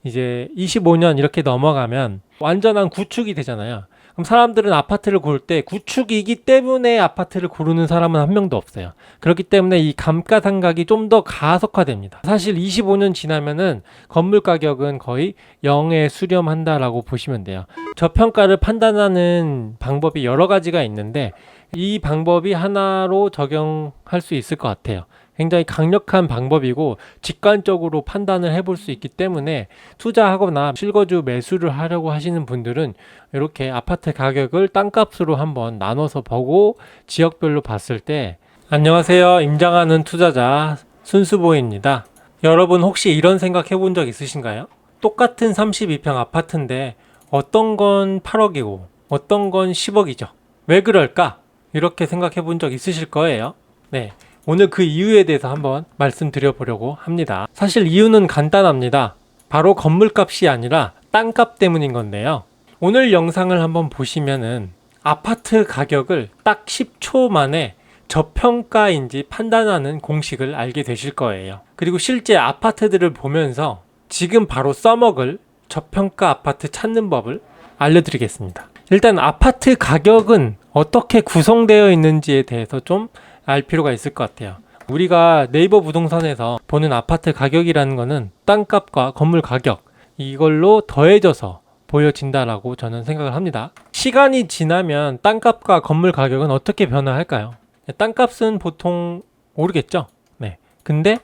이제 25년 이렇게 넘어가면 완전한 구축이 되잖아요. 그럼 사람들은 아파트를 고를 때 구축이기 때문에 아파트를 고르는 사람은 한 명도 없어요. 그렇기 때문에 이 감가상각이 좀 더 가속화됩니다. 사실 25년 지나면은 건물 가격은 거의 0에 수렴한다라고 보시면 돼요. 저평가를 판단하는 방법이 여러 가지가 있는데 이 방법이 하나로 적용할 수 있을 것 같아요. 굉장히 강력한 방법이고 직관적으로 판단을 해볼 수 있기 때문에 투자하거나 실거주 매수를 하려고 하시는 분들은 이렇게 아파트 가격을 땅값으로 한번 나눠서 보고 지역별로 봤을 때 안녕하세요. 임장하는 투자자 순수보입니다. 여러분 혹시 이런 생각 해본 적 있으신가요? 똑같은 32평 아파트인데 어떤 건 8억이고 어떤 건 10억이죠. 왜 그럴까? 이렇게 생각해 본 적 있으실 거예요. 네. 오늘 그 이유에 대해서 한번 말씀드려 보려고 합니다. 사실 이유는 간단합니다. 바로 건물값이 아니라 땅값 때문인 건데요. 오늘 영상을 한번 보시면은 아파트 가격을 딱 10초 만에 저평가인지 판단하는 공식을 알게 되실 거예요. 그리고 실제 아파트들을 보면서 지금 바로 써먹을 저평가 아파트 찾는 법을 알려드리겠습니다. 일단 아파트 가격은 어떻게 구성되어 있는지에 대해서 좀 알 필요가 있을 것 같아요. 우리가 네이버 부동산에서 보는 아파트 가격이라는 거는 땅값과 건물 가격 이걸로 더해져서 보여진다라고 저는 생각을 합니다. 시간이 지나면 땅값과 건물 가격은 어떻게 변화할까요? 땅값은 보통 오르겠죠. 네. 근데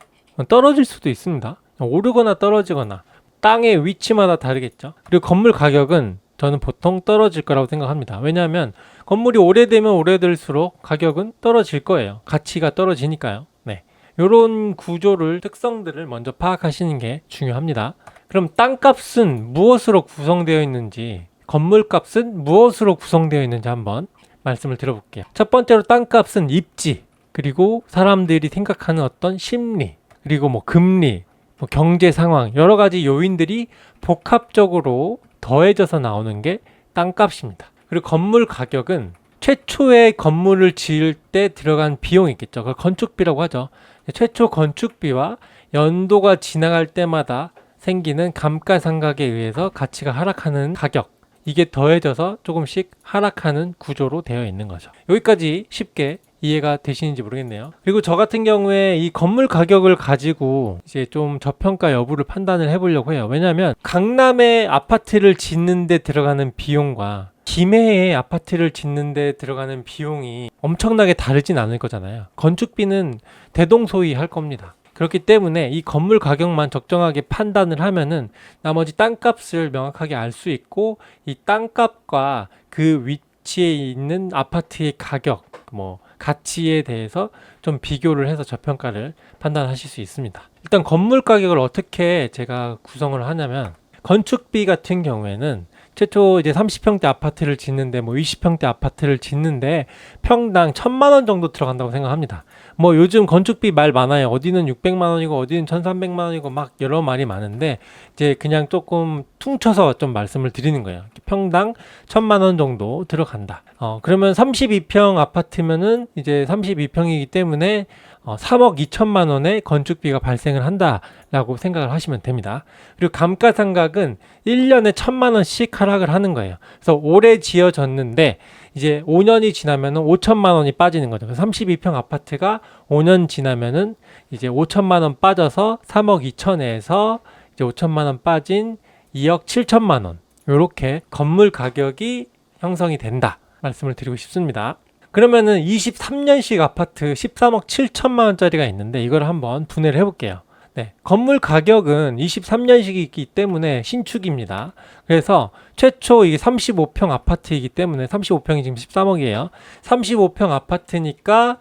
떨어질 수도 있습니다. 오르거나 떨어지거나 땅의 위치마다 다르겠죠. 그리고 건물 가격은 저는 보통 떨어질 거라고 생각합니다. 왜냐하면 건물이 오래되면 오래될수록 가격은 떨어질 거예요. 가치가 떨어지니까요. 네. 이런 구조를 특성들을 먼저 파악하시는 게 중요합니다. 그럼 땅값은 무엇으로 구성되어 있는지, 건물값은 무엇으로 구성되어 있는지 한번 말씀을 드려볼게요. 첫 번째로 땅값은 입지, 그리고 사람들이 생각하는 어떤 심리, 그리고 뭐 금리, 뭐 경제 상황, 여러 가지 요인들이 복합적으로 더해져서 나오는 게 땅값입니다. 그리고 건물 가격은 최초의 건물을 지을 때 들어간 비용이 있겠죠. 그걸 건축비라고 하죠. 최초 건축비와 연도가 지나갈 때마다 생기는 감가상각에 의해서 가치가 하락하는 가격, 이게 더해져서 조금씩 하락하는 구조로 되어 있는 거죠. 여기까지 쉽게 이해가 되시는지 모르겠네요. 그리고 저 같은 경우에 이 건물 가격을 가지고 이제 좀 저평가 여부를 판단을 해보려고 해요. 왜냐하면 강남에 아파트를 짓는 데 들어가는 비용과 김해에 아파트를 짓는 데 들어가는 비용이 엄청나게 다르진 않을 거잖아요. 건축비는 대동소이할 겁니다. 그렇기 때문에 이 건물 가격만 적정하게 판단을 하면은 나머지 땅값을 명확하게 알 수 있고 이 땅값과 그 위치에 있는 아파트의 가격, 뭐 가치에 대해서 좀 비교를 해서 저평가를 판단하실 수 있습니다. 일단 건물 가격을 어떻게 제가 구성을 하냐면 건축비 같은 경우에는 최초 이제 30평대 아파트를 짓는데 뭐 20평대 아파트를 짓는데 평당 1,000만 원 정도 들어간다고 생각합니다. 뭐 요즘 건축비 말 많아요. 어디는 600만 원이고 어디는 1,300만 원이고 막 여러 말이 많은데 이제 그냥 조금 퉁쳐서 좀 말씀을 드리는 거예요. 평당 1,000만 원 정도 들어간다. 그러면 32평 아파트면은 이제 32평이기 때문에 3억 2천만 원의 건축비가 발생을 한다라고 생각을 하시면 됩니다. 그리고 감가상각은 1년에 1,000만 원씩 하락을 하는 거예요. 그래서 올해 지어졌는데 이제 5년이 지나면은 5천만 원이 빠지는 거죠. 32평 아파트가 5년 지나면은 이제 5천만 원 빠져서 3억 2천에서 이제 5천만 원 빠진 2억 7천만 원. 요렇게 건물 가격이 형성이 된다. 말씀을 드리고 싶습니다. 그러면은 23년식 아파트 13억 7천만 원짜리가 있는데 이걸 한번 분해를 해볼게요. 네, 건물 가격은 23년식이기 때문에 신축입니다. 그래서 최초 이게 35평 아파트이기 때문에 35평이 지금 13억이에요. 35평 아파트니까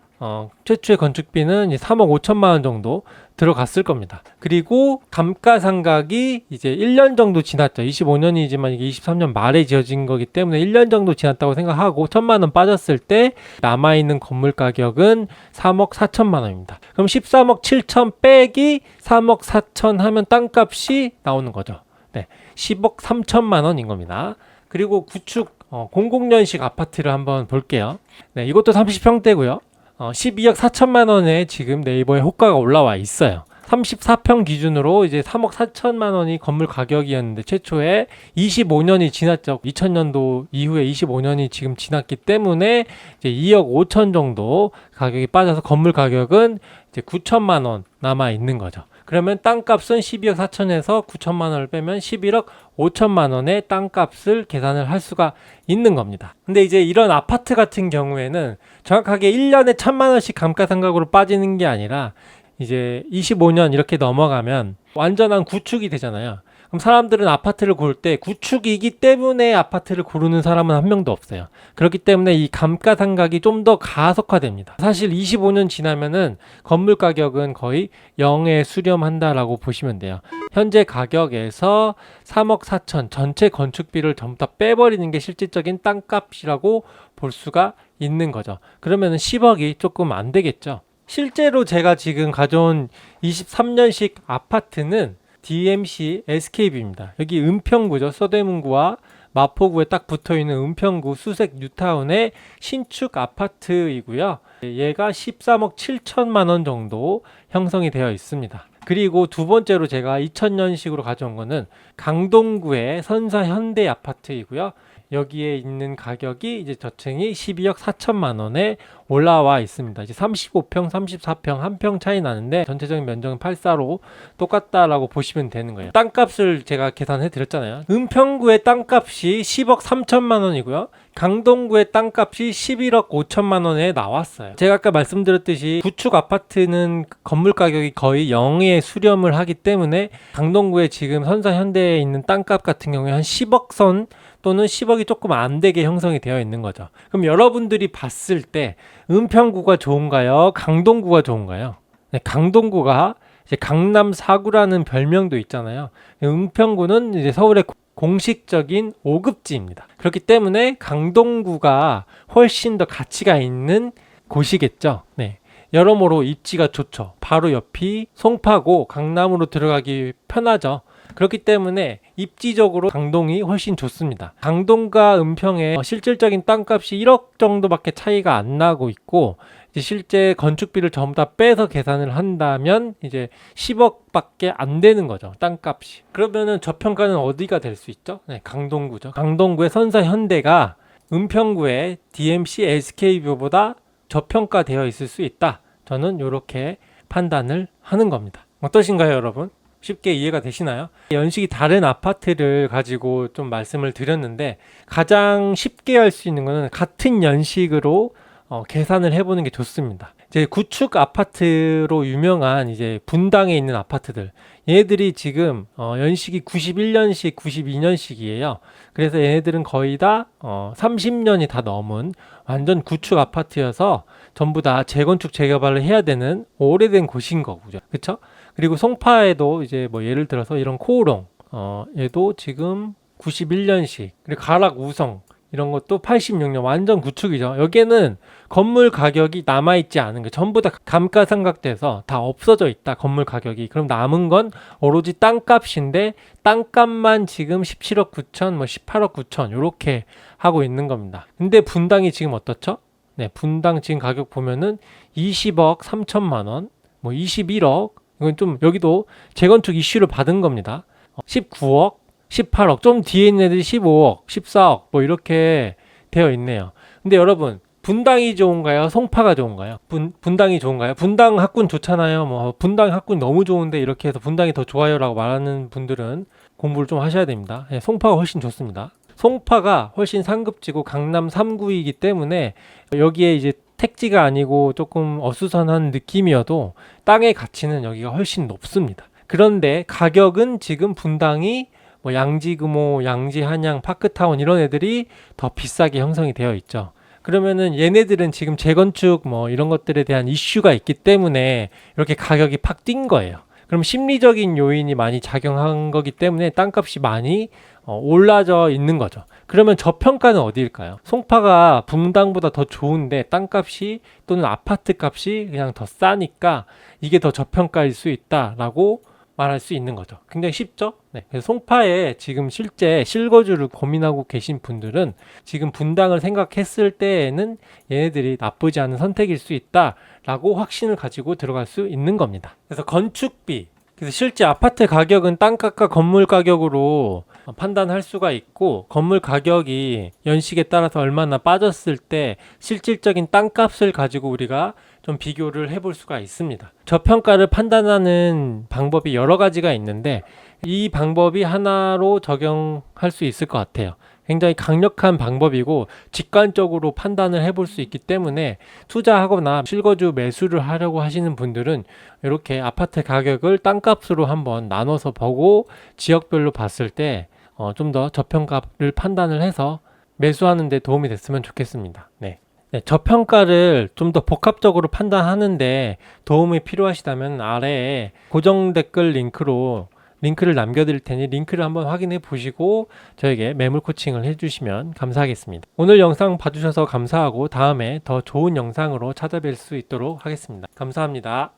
최초의 건축비는 이제 3억 5천만 원 정도 들어갔을 겁니다. 그리고 감가상각이 이제 1년 정도 지났죠. 25년이지만 이게 23년 말에 지어진 거기 때문에 1년 정도 지났다고 생각하고 1,000만 원 빠졌을 때 남아있는 건물 가격은 3억 4천만 원입니다. 그럼 13억 7천 빼기 3억 4천 하면 땅값이 나오는 거죠. 네, 10억 3천만 원인 겁니다. 그리고 구축 00년식 아파트를 한번 볼게요. 네, 이것도 30평대고요. 12억 4천만 원에 지금 네이버에 호가가 올라와 있어요. 34평 기준으로 이제 3억 4천만 원이 건물 가격이었는데 최초에 25년이 지났죠. 2000년도 이후에 25년이 지금 지났기 때문에 이제 2억 5천 정도 가격이 빠져서 건물 가격은 이제 9천만 원 남아 있는 거죠. 그러면 땅값은 12억 4천에서 9천만 원을 빼면 11억 5천만 원의 땅값을 계산을 할 수가 있는 겁니다. 근데 이제 이런 아파트 같은 경우에는 정확하게 1년에 1,000만 원씩 감가상각으로 빠지는 게 아니라 이제 25년 이렇게 넘어가면 완전한 구축이 되잖아요. 그럼 사람들은 아파트를 고를 때 구축이기 때문에 아파트를 고르는 사람은 한 명도 없어요. 그렇기 때문에 이 감가상각이 좀 더 가속화됩니다. 사실 25년 지나면은 건물 가격은 거의 0에 수렴한다라고 보시면 돼요. 현재 가격에서 3억 4천 전체 건축비를 전부 다 빼버리는 게 실질적인 땅값이라고 볼 수가 있는 거죠. 그러면은 10억이 조금 안 되겠죠. 실제로 제가 지금 가져온 23년식 아파트는 DMC SK뷰입니다. 여기 은평구죠. 서대문구와 마포구에 딱 붙어있는 은평구 수색 뉴타운의 신축 아파트이고요. 얘가 13억 7천만 원 정도 형성이 되어 있습니다. 그리고 두 번째로 제가 2000년식으로 가져온 거는 강동구의 선사 현대 아파트이고요. 여기에 있는 가격이 이제 저층이 12억 4천만 원에 올라와 있습니다. 이제 35평, 34평 한 평 차이 나는데 전체적인 면적은 8사로 똑같다라고 보시면 되는 거예요. 땅값을 제가 계산해 드렸잖아요. 은평구의 땅값이 10억 3천만 원이고요. 강동구의 땅값이 11억 5천만 원에 나왔어요. 제가 아까 말씀드렸듯이 구축 아파트는 건물 가격이 거의 0에 수렴을 하기 때문에 강동구에 지금 선사 현대에 있는 땅값 같은 경우에 한 10억 선 또는 10억이 조금 안 되게 형성이 되어 있는 거죠. 그럼 여러분들이 봤을 때 은평구가 좋은가요? 강동구가 좋은가요? 네, 강동구가 이제 강남 4구라는 별명도 있잖아요. 은평구는 이제 서울의 공식적인 5급지입니다. 그렇기 때문에 강동구가 훨씬 더 가치가 있는 곳이겠죠. 네. 여러모로 입지가 좋죠. 바로 옆이 송파고 강남으로 들어가기 편하죠. 그렇기 때문에 입지적으로 강동이 훨씬 좋습니다. 강동과 은평의 실질적인 땅값이 1억 정도밖에 차이가 안 나고 있고 이제 실제 건축비를 전부 다 빼서 계산을 한다면 이제 10억밖에 안 되는 거죠. 땅값이. 그러면은 저평가는 어디가 될 수 있죠? 네, 강동구죠. 강동구의 선사 현대가 은평구의 DMC SK뷰보다 저평가되어 있을 수 있다. 저는 이렇게 판단을 하는 겁니다. 어떠신가요, 여러분? 쉽게 이해가 되시나요? 연식이 다른 아파트를 가지고 좀 말씀을 드렸는데 가장 쉽게 할 수 있는 거는 같은 연식으로 계산을 해보는 게 좋습니다. 이제 구축 아파트로 유명한 이제 분당에 있는 아파트들, 얘네들이 지금 연식이 91년식, 92년식이에요. 그래서 얘네들은 거의 다 30년이 다 넘은 완전 구축 아파트여서 전부 다 재건축 재개발을 해야 되는 오래된 곳인 거고요. 그렇죠? 그리고 송파에도 이제 뭐 예를 들어서 이런 코오롱 얘도 지금 91년식, 그리고 가락 우성 이런 것도 86년 완전 구축이죠. 여기에는 건물 가격이 남아있지 않은 게 전부 다 감가상각돼서 다 없어져 있다. 건물 가격이. 그럼 남은 건 오로지 땅값인데 땅값만 지금 17억 9천, 뭐 18억 9천 이렇게 하고 있는 겁니다. 근데 분당이 지금 어떻죠? 네, 분당 지금 가격 보면은 20억 3천만 원, 뭐 21억, 이건 좀 여기도 재건축 이슈를 받은 겁니다. 19억, 18억, 좀 뒤에 있는 애들이 15억, 14억 뭐 이렇게 되어 있네요. 근데 여러분, 분당이 좋은가요? 송파가 좋은가요? 분당이 좋은가요? 분당 학군 좋잖아요. 뭐 분당 학군 너무 좋은데 이렇게 해서 분당이 더 좋아요라고 말하는 분들은 공부를 좀 하셔야 됩니다. 네, 송파가 훨씬 좋습니다. 송파가 훨씬 상급지고 강남 3구이기 때문에 여기에 이제 택지가 아니고 조금 어수선한 느낌이어도 땅의 가치는 여기가 훨씬 높습니다. 그런데 가격은 지금 분당이 뭐 양지금호, 양지한양, 파크타운 이런 애들이 더 비싸게 형성이 되어 있죠. 그러면은 얘네들은 지금 재건축 뭐 이런 것들에 대한 이슈가 있기 때문에 이렇게 가격이 팍 뛴 거예요. 그럼 심리적인 요인이 많이 작용한 거기 때문에 땅값이 많이 올라져 있는 거죠. 그러면 저평가는 어디일까요? 송파가 분당보다 더 좋은데 땅값이 또는 아파트 값이 그냥 더 싸니까 이게 더 저평가일 수 있다라고 말할 수 있는 거죠. 굉장히 쉽죠? 네. 그래서 송파에 지금 실제 실거주를 고민하고 계신 분들은 지금 분당을 생각했을 때에는 얘네들이 나쁘지 않은 선택일 수 있다라고 확신을 가지고 들어갈 수 있는 겁니다. 그래서 건축비, 그래서 실제 아파트 가격은 땅값과 건물 가격으로 판단할 수가 있고, 건물 가격이 연식에 따라서 얼마나 빠졌을 때 실질적인 땅값을 가지고 우리가 좀 비교를 해볼 수가 있습니다. 저평가를 판단하는 방법이 여러 가지가 있는데 이 방법이 하나로 적용할 수 있을 것 같아요. 굉장히 강력한 방법이고 직관적으로 판단을 해볼 수 있기 때문에 투자하거나 실거주 매수를 하려고 하시는 분들은 이렇게 아파트 가격을 땅값으로 한번 나눠서 보고 지역별로 봤을 때 좀 더 저평가를 판단을 해서 매수하는 데 도움이 됐으면 좋겠습니다. 네. 네, 저평가를 좀 더 복합적으로 판단하는데 도움이 필요하시다면 아래에 고정 댓글 링크를 남겨드릴 테니 링크를 한번 확인해 보시고 저에게 매물 코칭을 해주시면 감사하겠습니다. 오늘 영상 봐주셔서 감사하고 다음에 더 좋은 영상으로 찾아뵐 수 있도록 하겠습니다. 감사합니다.